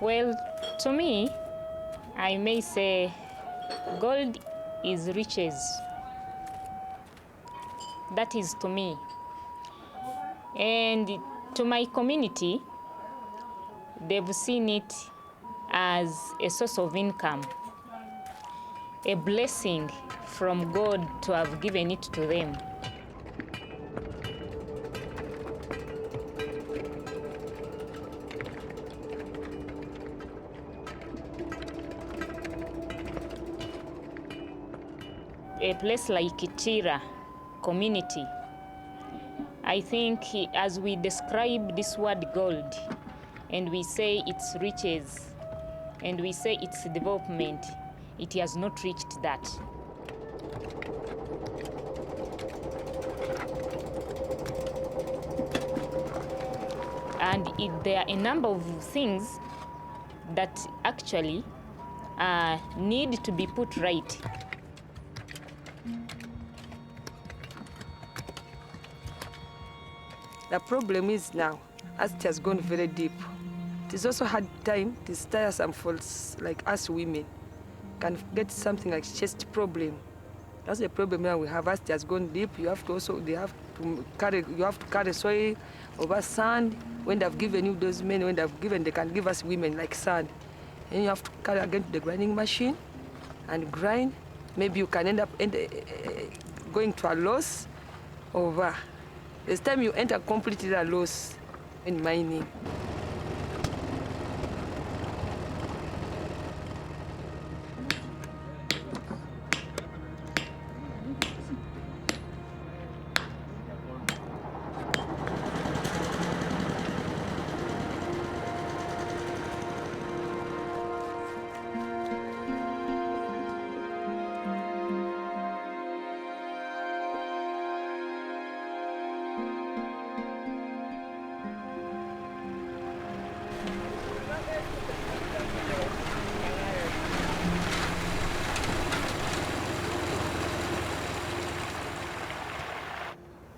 Well, to me, I may say gold is riches. That is to me. And to my community, they've seen it as a source of income, a blessing from God to have given it to them. A place like Kitira community, I think as we describe this word gold, and we say it's riches, and we say it's development, it has not reached that. And there are a number of things that actually need to be put right. The problem is now, as it has gone very deep, it is also hard time, it is tiresome for like us women. Can get something like chest problem. That's the problem now we have. As it has gone deep, you have to also, you have to carry soil over sand. When they've given you those men, when they've given, they can give us women like sand. And you have to carry again to the grinding machine and grind. Maybe you can end up going to a loss over. This time you enter completely a loss in mining.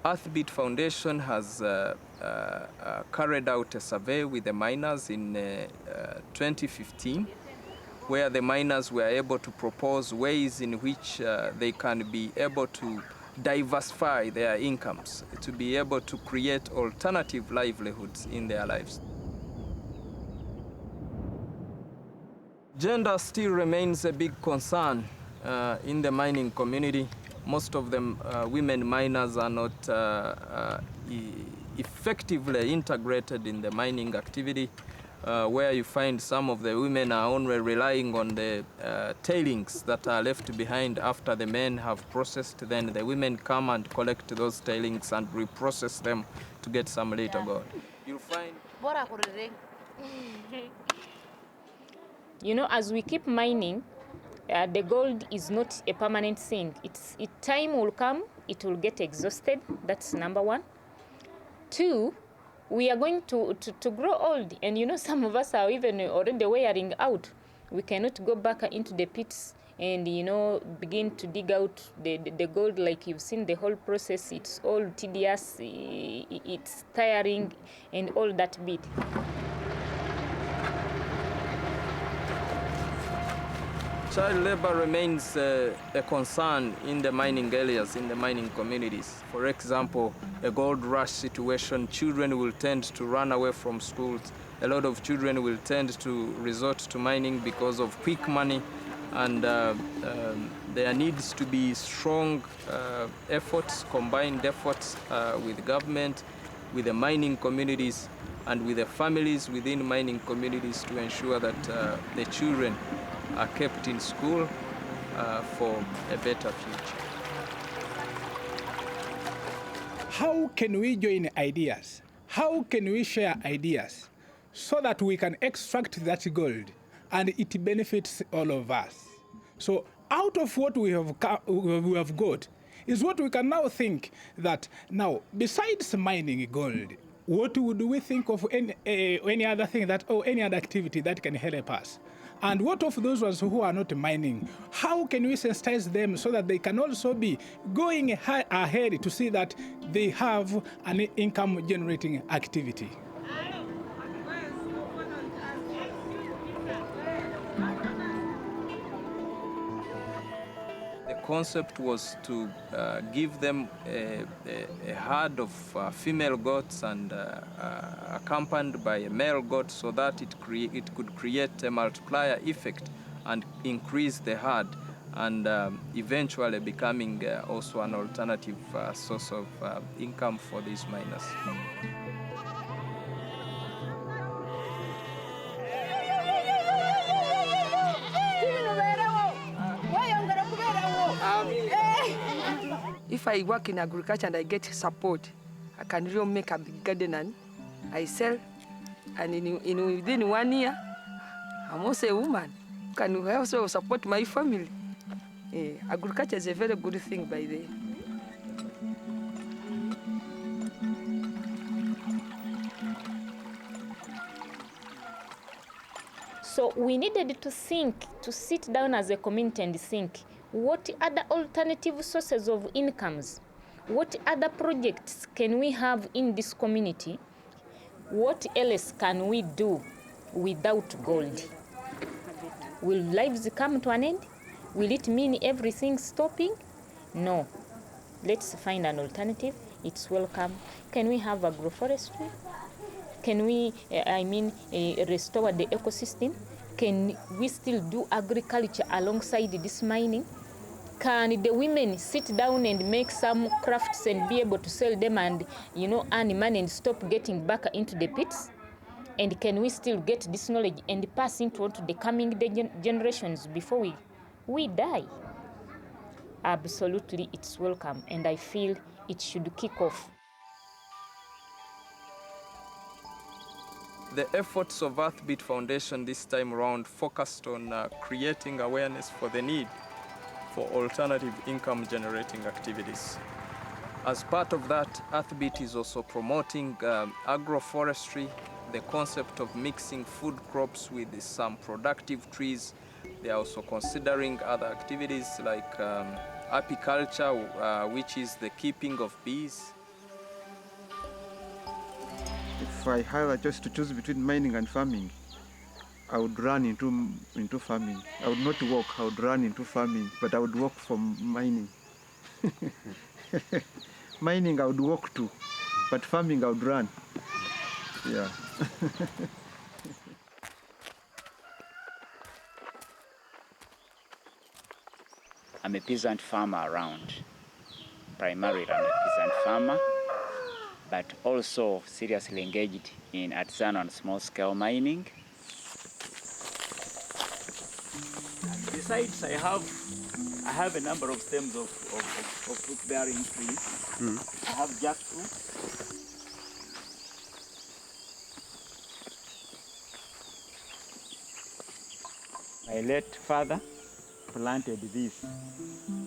Earthbeat Foundation has carried out a survey with the miners in 2015, where the miners were able to propose ways in which they can be able to diversify their incomes, to be able to create alternative livelihoods in their lives. Gender still remains a big concern in the mining community. Most of them women miners are not effectively integrated in the mining activity, where you find some of the women are only relying on the tailings that are left behind after the men have processed. Then the women come and collect those tailings and reprocess them to get some later gold. You'll find... You know, as we keep mining, the gold is not a permanent thing. Time will come, it will get exhausted. That's number one. Two, we are going to grow old. And you know, some of us are even already wearing out. We cannot go back into the pits and, you know, begin to dig out the gold like you've seen the whole process. It's all tedious, it's tiring, and all that bit. Child labor remains a concern in the mining areas, in the mining communities. For example, a gold rush situation, children will tend to run away from schools. A lot of children will tend to resort to mining because of quick money, and there needs to be strong efforts, combined efforts with government, with the mining communities, and with the families within mining communities to ensure that the children are kept in school for a better future. How can we join ideas? How can we share ideas so that we can extract that gold and it benefits all of us? So out of what we have got is what we can now think that now, besides mining gold, what would we think of any other thing that, or any other activity that can help us? And what of those ones who are not mining? How can we sensitize them so that they can also be going ahead to see that they have an income-generating activity? concept was to give them a herd of female goats and accompanied by a male goat, so that it could create a multiplier effect and increase the herd, and eventually becoming also an alternative source of income for these miners. If I work in agriculture and I get support, I can really make a big garden and I sell. And within 1 year, I'm also a woman. Can also support my family. Agriculture is a very good thing by the way. So we needed to sit down as a community and think, what other alternative sources of incomes? What other projects can we have in this community? What else can we do without gold? Will lives come to an end? Will it mean everything stopping? No. Let's find an alternative. It's welcome. Can we have agroforestry? Can we, restore the ecosystem? Can we still do agriculture alongside this mining? Can the women sit down and make some crafts and be able to sell them and, earn money and stop getting back into the pits? And can we still get this knowledge and pass it on to the coming generations before we die? Absolutely, it's welcome, and I feel it should kick off. The efforts of Earthbeat Foundation this time around focused on creating awareness for the need for alternative income generating activities. As part of that, Earthbeat is also promoting agroforestry, the concept of mixing food crops with some productive trees. They are also considering other activities like apiculture, which is the keeping of bees. If I had a choice to choose between mining and farming, I would run into farming. I would not walk, I would run into farming, but I would walk from mining. Mining I would walk to, but farming I would run. Yeah. I'm a peasant farmer around. Primarily I'm a peasant farmer, but also seriously engaged in artisanal and small-scale mining. Besides, I have a number of stems of fruit-bearing trees. I have jackfruit. My late father planted this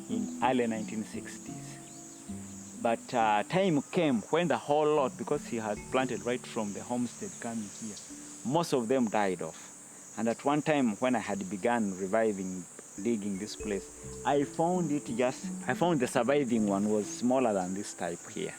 in early 1960s. But time came when the whole lot, because he had planted right from the homestead coming here, most of them died off. And at one time when I had begun digging this place, I found the surviving one was smaller than this type here.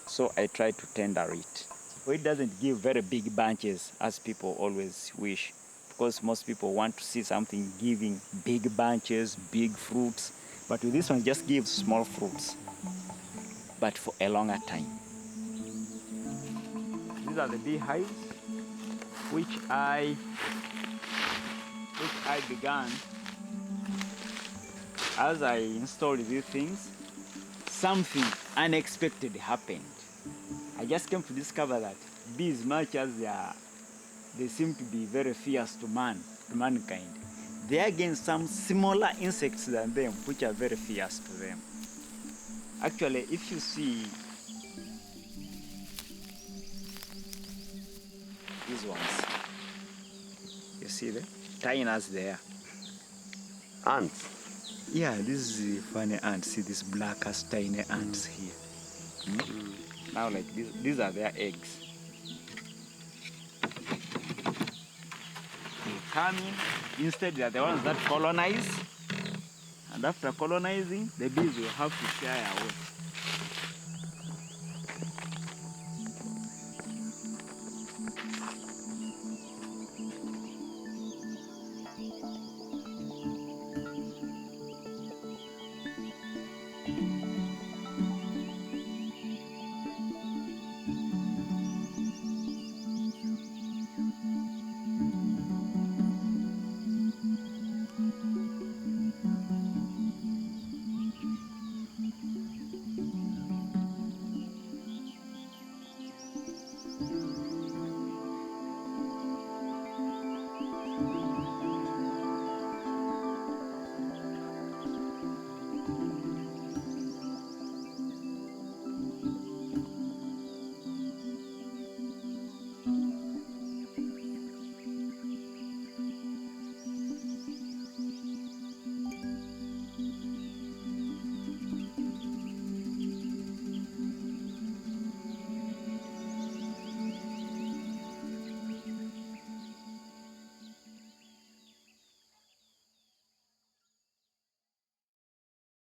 So I tried to tender it. It doesn't give very big bunches as people always wish, because most people want to see something giving big bunches, big fruits. But with this one, just gives small fruits, but for a longer time. These are the beehives, which I began. As I installed these things, something unexpected happened. I just came to discover that bees, much as they seem to be very fierce to mankind, they are against some smaller insects than them, which are very fierce to them. Actually, if you see these ones, you see them? Tiny as they are. Ants? Yeah, this is funny ants. See these black as tiny ants here. Now, like these are their eggs. They come in, instead they are the ones that colonize, and after colonizing, the bees will have to fly away.